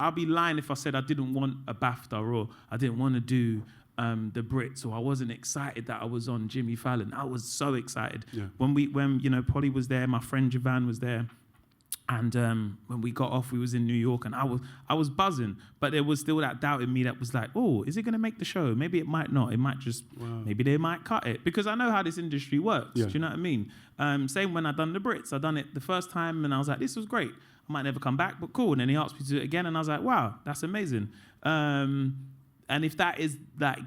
I'll be lying if I said I didn't want a BAFTA or I didn't want to do the Brits, or I wasn't excited that I was on Jimmy Fallon. I was so excited. Yeah. When you know, Polly was there, my friend Javan was there, and when we got off, we was in New York, and I was buzzing, but there was still that doubt in me that was like, oh, is it going to make the show? Maybe it might not. It might just, maybe they might cut it, because I know how this industry works. Yeah. Do you know what I mean? Same when I done the Brits. I done it the first time, and I was like, this was great. I might never come back, but cool. And then he asked me to do it again, and I was like, wow, that's amazing. And if that is like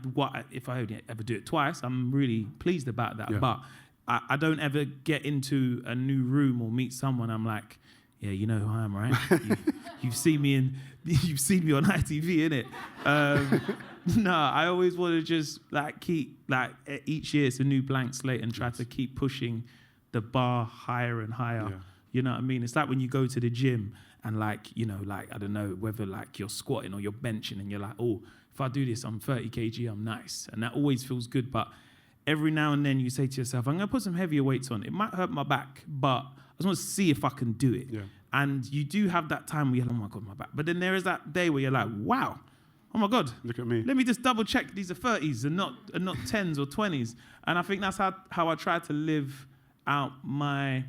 if I only ever do it twice, I'm really pleased about that. Yeah. But I don't ever get into a new room or meet someone. I'm like, yeah, you know who I am, right? You've seen me on ITV, innit? No, I always want to just like keep like each year it's a new blank slate and try to keep pushing the bar higher and higher. Yeah. You know what I mean? It's like when you go to the gym and like, you know, like, I don't know, whether like you're squatting or you're benching and you're like, oh, if I do this, I'm 30 kg, I'm nice. And that always feels good. But every now and then you say to yourself, I'm going to put some heavier weights on. It might hurt my back, but I just want to see if I can do it. Yeah. And you do have that time where you're like, oh my God, my back. But then there is that day where you're like, wow, oh my God. Look at me. Let me just double check these are 30s and not 10s or 20s. And I think that's how I try to live out my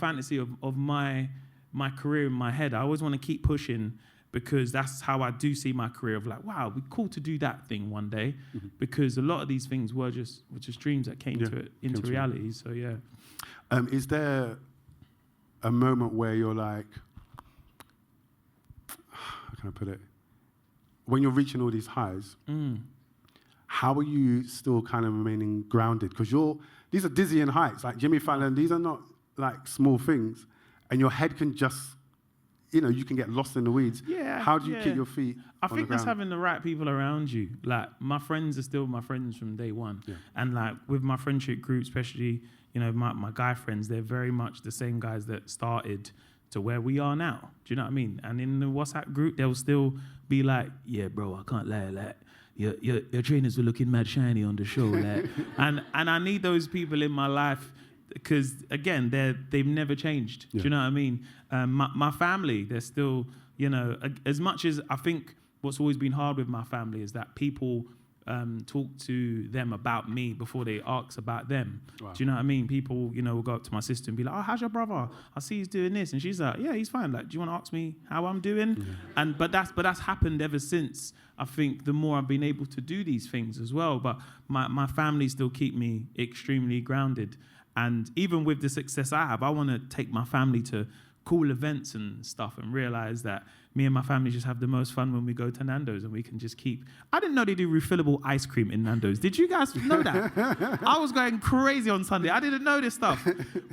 fantasy of my career in my head. I always want to keep pushing, because that's how I do see my career of like, wow, it'd be cool to do that thing one day, because a lot of these things were just dreams that came into reality. So yeah. Is there a moment where you're like, how can I put it? When you're reaching all these highs, how are you still kind of remaining grounded? Because these are dizzying heights, like Jimmy Fallon. These are not like small things, and your head can just, you know, you can get lost in the weeds. Yeah. How do you keep your feet I think that's having the right people around you. Like, my friends are still my friends from day one. Yeah. And like with my friendship group, especially, you know, my guy friends, they're very much the same guys that started to where we are now. Do you know what I mean? And in the WhatsApp group, they'll still be like, yeah, bro, I can't lie, like, your trainers were looking mad shiny on the show. Like, and I need those people in my life, because again, they've never changed. Yeah. Do you know what I mean? My family, they're still, you know, as much as I think what's always been hard with my family is that people talk to them about me before they ask about them. Wow. Do you know what I mean? People, you know, will go up to my sister and be like, oh, how's your brother? I see he's doing this. And she's like, yeah, he's fine. Like, do you want to ask me how I'm doing? Yeah. But that's happened ever since. I think the more I've been able to do these things as well. But my family still keep me extremely grounded. And even with the success I have, I want to take my family to cool events and stuff and realize that me and my family just have the most fun when we go to Nando's, and we can just keep... I didn't know they do refillable ice cream in Nando's. Did you guys know that? I was going crazy on Sunday. I didn't know this stuff.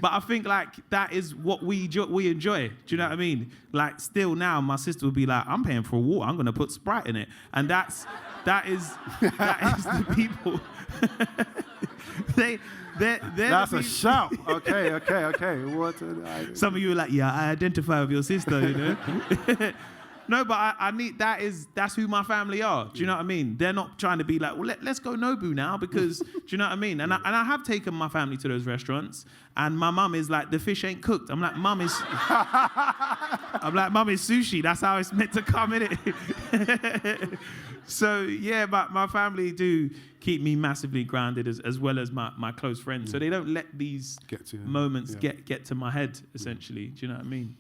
But I think like that is what we enjoy. Do you know what I mean? Like, still now, my sister would be like, I'm paying for a water. I'm going to put Sprite in it. And that is the people. That's a shout. Okay. Some of you are like, yeah, I identify with your sister, you know. No, but I need, that's who my family are. Do you know what I mean? They're not trying to be like, well, let's go Nobu now, because, do you know what I mean? And I have taken my family to those restaurants, and my mum is like, the fish ain't cooked. I'm like, mum is sushi. That's how it's meant to come, innit? So yeah, but my family do keep me massively grounded, as well as my close friends. So they don't let these moments get to my head, essentially. Do you know what I mean?